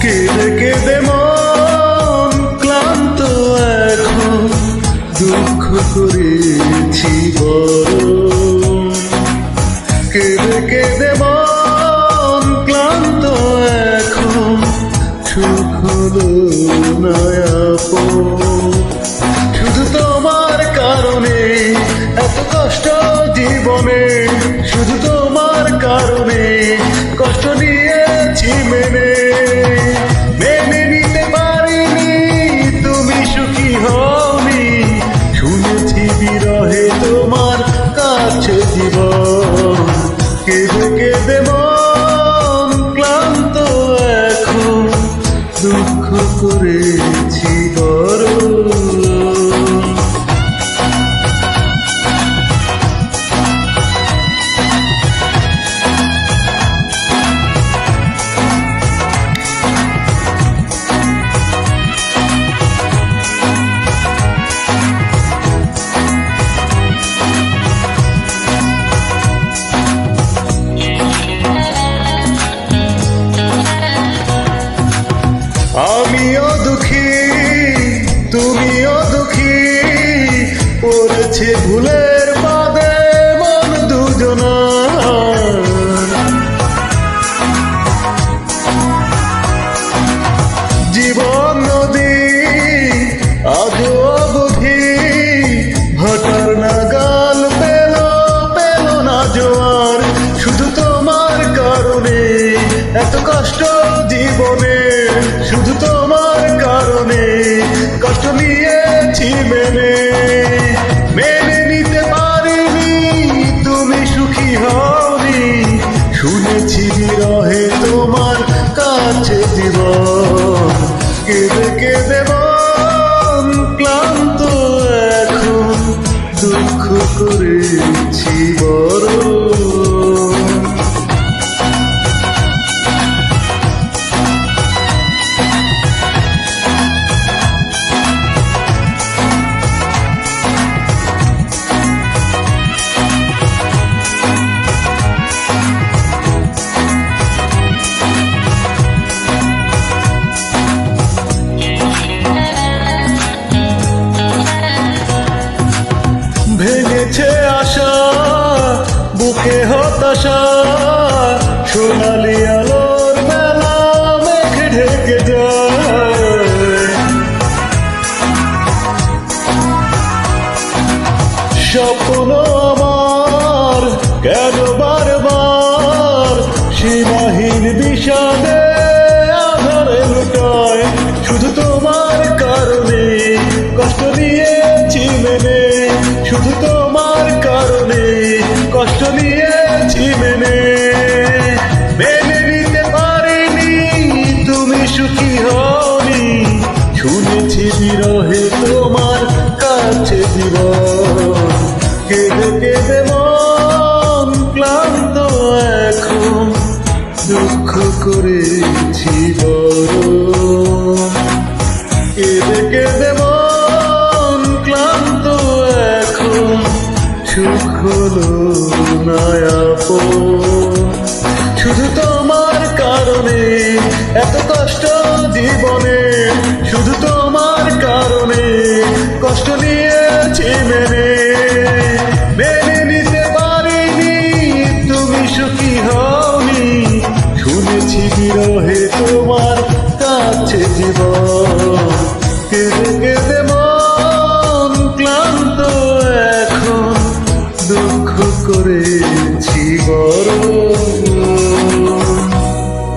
কেঁদে কেঁদে মন ক্লান্ত এখন, দুঃখ করেছি বড়। কেঁদে কেঁদে মন ক্লান্ত এখন, সুখ হলো না আপন। শুধু তোমার কারণে এত কষ্ট জীবনে, শুধু তোমার কারণে কষ্ট নিয়েছি মেনে নিতে পারিনি তুমি সুখী হওনি। শুনেছি বিরহে তোমার কাছে জীবন, কেঁদে কেঁদে মন ক্লান্ত এখন, দুঃখ করেছি বড়। আমিও দুঃখী তুমিও দুঃখী, পড়েছে ভুলের বাদে মন দুজনার। জীবন নদী আজও অবধি, ভাটার নাগাল পেল না জোয়ার। শুধু তোমার কারণে এত কষ্ট জীবনে, শুধু তোমার কারণে কষ্ট নিয়েছি মেনে নিতে পারিনি তুমি সুখী হওনি। শুনেছি বিরহে তোমার কাছে জীবন, কেঁদে কেঁদে মন ক্লান্ত এখন, দুঃখ করেছি বড়। ভেঙেছে আশা বুকে হতাশা, সোনালি আলোর বেলা মেঘে ঢেকে যায়। স্বপ্ন আমার কেন বারবার সীমাহীন বিষাদে আধারে লুটায়। শুধু তোমার কারণে কষ্ট নিয়েছি মেনে, শুধু তোমার কারণে কষ্ট নিয়েছি মেনে নিতে পারিনি তুমি সুখী হওনি। শুনেছি বিরহে তোমার কাছে জীবন, কেঁদে কেঁদে মন ক্লান্ত এখন, দুঃখ করেছি বড়। কেঁদে কেঁদে মন ক্লান্ত এখন, সুখ হলো না আপন। শুধু তোমার কারণে এত কষ্ট জীবনে, শুধু তোমার কারণে কষ্ট নিয়েছি মেনে নিতে পারিনি তুমি সুখী হওনি। শুনেছি বিরহে তোমার কাছে জীবন, কেঁদে কেঁদে